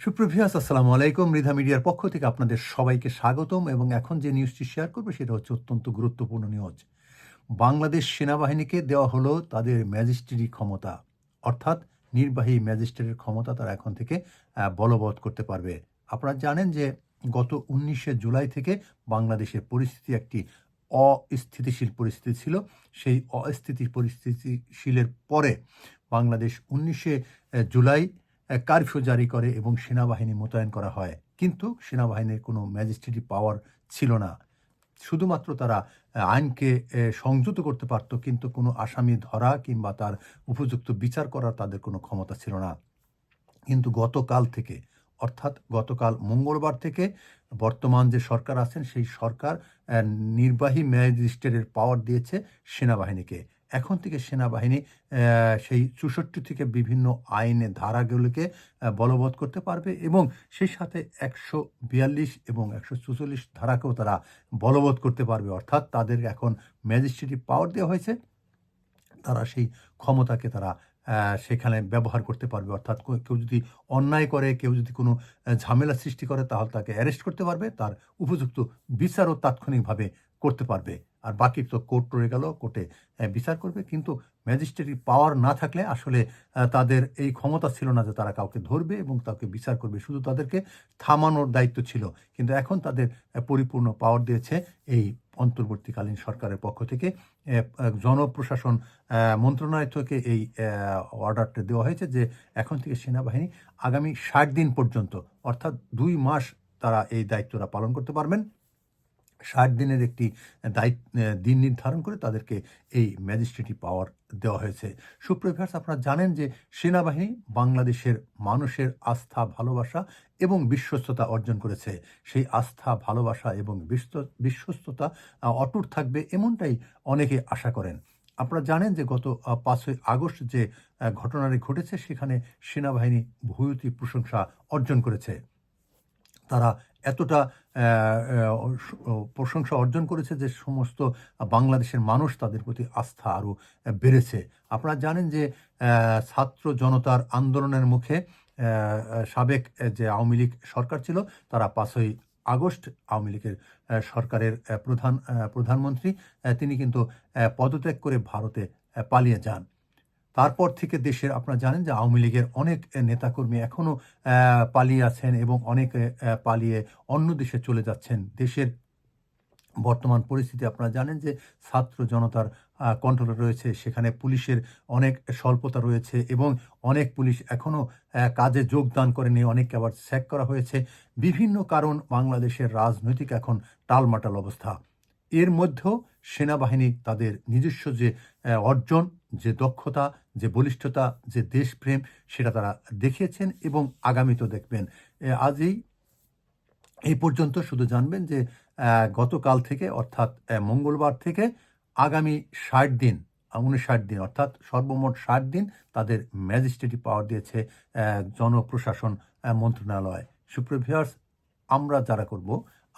সুপ্রভিয়াস আসসালামু আলাইকুম। মৃধা মিডিয়ার পক্ষ থেকে আপনাদের সবাইকে স্বাগতম এবং এখন যে নিউজটি শেয়ার করব সেটা হচ্ছে অত্যন্ত গুরুত্বপূর্ণ নিউজ। বাংলাদেশ সেনাবাহিনীকে দেওয়া হলো তাদের ম্যাজিস্ট্রেরি ক্ষমতা, অর্থাৎ নির্বাহী ম্যাজিস্ট্রেটের ক্ষমতা তারা এখন থেকে বলবৎ করতে পারবে। আপনারা জানেন যে গত ১৯শে জুলাই থেকে বাংলাদেশের পরিস্থিতি একটি অস্থিতিশীল পরিস্থিতি ছিল। সেই পরিস্থিতিশীলের পরে বাংলাদেশ ১৯শে জুলাই কারফিউ জারি করে এবং সেনাবাহিনী মোতায়েন করা হয়। কিন্তু সেনাবাহিনীর কোনো ম্যাজিস্ট্রেটি পাওয়ার ছিল না। শুধুমাত্র তারা আইনকে সংযত করতে পারত, কিন্তু কোনো আসামি ধরা কিংবা তার উপযুক্ত বিচার করার তাদের কোনো ক্ষমতা ছিল না। কিন্তু গতকাল থেকে, অর্থাৎ গতকাল মঙ্গলবার থেকে বর্তমান যে সরকার আছেন সেই সরকার নির্বাহী ম্যাজিস্ট্রেটের পাওয়ার দিয়েছে সেনাবাহিনীকে। এখন থেকে সেনাবাহিনী সেই ৬৪ থেকে বিভিন্ন আইনের ধারাগুলোকে বলবৎ করতে পারবে এবং সেই সাথে ১৪২ এবং ১৪৪ ধারাকেও তারা বলবৎ করতে পারবে। অর্থাৎ তাদের এখন ম্যাজিস্ট্রেটি পাওয়ার দেওয়া হয়েছে। তারা সেই ক্ষমতাকে তারা সেখানে ব্যবহার করতে পারবে। অর্থাৎ কেউ যদি অন্যায় করে, কেউ যদি কোনো ঝামেলা সৃষ্টি করে তাহলে তাকে অ্যারেস্ট করতে পারবে। তার উপযুক্ত বিচারও তাৎক্ষণিকভাবে করতে পারবে। আর বাকি তো কোর্ট রয়ে গেল, কোর্টে বিচার করবে। কিন্তু ম্যাজিস্ট্রেটি পাওয়ার না থাকলে আসলে তাদের এই ক্ষমতা ছিল না যে তারা কাউকে ধরবে এবং তাকে বিচার করবে। শুধু তাদেরকে থামানোর দায়িত্ব ছিল। কিন্তু এখন তাদের পরিপূর্ণ পাওয়ার দিয়েছে এই অন্তর্বর্তীকালীন সরকারের পক্ষ থেকে। জনপ্রশাসন মন্ত্রণালয় থেকে এই অর্ডারটা দেওয়া হয়েছে যে এখন থেকে সেনাবাহিনী আগামী ৬০ দিন পর্যন্ত, অর্থাৎ ২ মাস তারা এই দায়িত্বটা পালন করতে পারবেন। ৬০ দিনের একটি দিন নির্ধারণ করে তাদেরকে এই ম্যাজিস্ট্রেটি পাওয়ার দেওয়া হয়েছে। সুপ্রিয় ভিউয়ার্স, আপনারা জানেন যে সেনাবাহিনী বাংলাদেশের মানুষের আস্থা, ভালোবাসা এবং বিশ্বস্ততা অর্জন করেছে। সেই আস্থা, ভালোবাসা এবং বিশ্বস্ততা অটুট থাকবে এমনটাই অনেকে আশা করেন। আপনারা জানেন যে গত ৫ই আগস্ট যে ঘটনাটি ঘটেছে সেখানে সেনাবাহিনী ভূয়সী প্রশংসা অর্জন করেছে। তারা এতটা প্রশংসা অর্জন করেছে যে সমস্ত বাংলাদেশের মানুষ তাদের প্রতি আস্থা আরও বেড়েছে। আপনারা জানেন যে ছাত্র জনতার আন্দোলনের মুখে সাবেক যে আওয়ামী লীগ সরকার ছিল তারা ৫ই আগস্ট আওয়ামী লীগের সরকারের প্রধানমন্ত্রী তিনি কিন্তু পদত্যাগ করে ভারতে পালিয়ে যান। তারপর থেকে দেশের, আপনারা জানেন যে আওয়ামী লীগের অনেক নেতাকর্মী এখনও পালিয়ে আছেন এবং অনেকে পালিয়ে অন্য দেশে চলে যাচ্ছেন। দেশের বর্তমান পরিস্থিতি আপনারা জানেন যে ছাত্র জনতার কন্ট্রোলে রয়েছে। সেখানে পুলিশের অনেক স্বল্পতা রয়েছে এবং অনেক পুলিশ এখনও কাজে যোগদান করেনি, অনেককে আবার স্যাক করা হয়েছে। বিভিন্ন কারণ বাংলাদেশের রাজনৈতিক এখন টালমাটাল অবস্থা। এর মধ্যেও সেনাবাহিনী তাদের নিজস্ব যে অর্জন, যে দক্ষতা, যে বলিষ্ঠতা, যে দেশপ্রেম সেটা তারা দেখিয়েছেন এবং আগামীতেও দেখবেন। আজই এই পর্যন্ত শুধু জানবেন যে গতকাল থেকে, অর্থাৎ মঙ্গলবার থেকে আগামী ৬০ দিন, ৫৯ দিন, অর্থাৎ সর্বমোট ৬০ দিন তাদের ম্যাজিস্ট্রেটি পাওয়ার দিয়েছে জনপ্রশাসন মন্ত্রণালয়। সুপ্রিয় ভিউয়ার্স, আমরা যারা করব,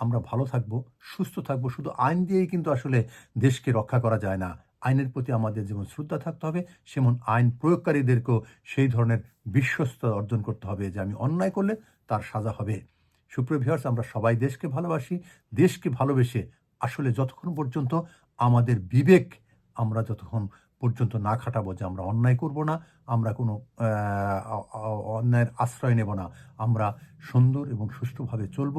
আমরা ভালো থাকব, সুস্থ থাকব। শুধু আইন দিয়েই কিন্তু আসলে দেশকে রক্ষা করা যায় না। আইনের প্রতি আমাদের যেমন শ্রদ্ধা থাকতে হবে, সেমন আইন প্রয়োগকারীদেরকেও সেই ধরনের বিশ্বস্ততা অর্জন করতে হবে যে আমি অন্যায় করলে তার সাজা হবে। সুপ্রিয় ভিউয়ার্স, আমরা সবাই দেশকে ভালোবাসি। দেশকে ভালোবেসে আসলে যতক্ষণ পর্যন্ত আমাদের বিবেক আমরা যতক্ষণ পর্যন্ত না খাটাবো যে আমরা অন্যায় করব না, আমরা কোনো অন্যায়ের আশ্রয় নেব না, আমরা সুন্দর এবং সুষ্ঠুভাবে চলব,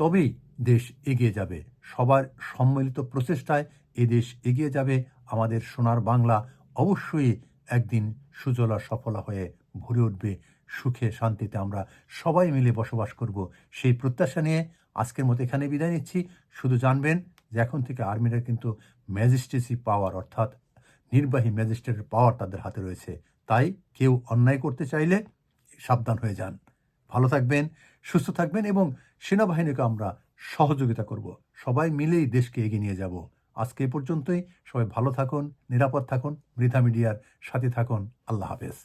তবেই দেশ এগিয়ে যাবে। সবার সম্মিলিত প্রচেষ্টায় এ দেশ এগিয়ে যাবে। আমাদের সোনার বাংলা অবশ্যই একদিন সুজলা সফলা হয়ে ভরে উঠবে। সুখে শান্তিতে আমরা সবাই মিলে বসবাস করব, সেই প্রত্যাশা নিয়ে আজকের মতো এখানে বিদায় নিচ্ছি। শুধু জানবেন যে এখন থেকে আর্মিরা কিন্তু ম্যাজিস্ট্রেসি পাওয়ার, অর্থাৎ নির্বাহী ম্যাজিস্ট্রেটের পাওয়ার তাদের হাতে রয়েছে। তাই কেউ অন্যায় করতে চাইলে সাবধান হয়ে যান। ভালো থাকবেন, সুস্থ থাকবেন এবং সেনাবাহিনীকে আমরা সহযোগিতা করব। সবাই মিলেই দেশকে এগিয়ে নিয়ে যাব। আজকে এ পর্যন্তই। সবাই ভালো থাকুন, নিরাপদ থাকুন, মৃধা মিডিয়ার সাথে থাকুন। আল্লাহ হাফেজ।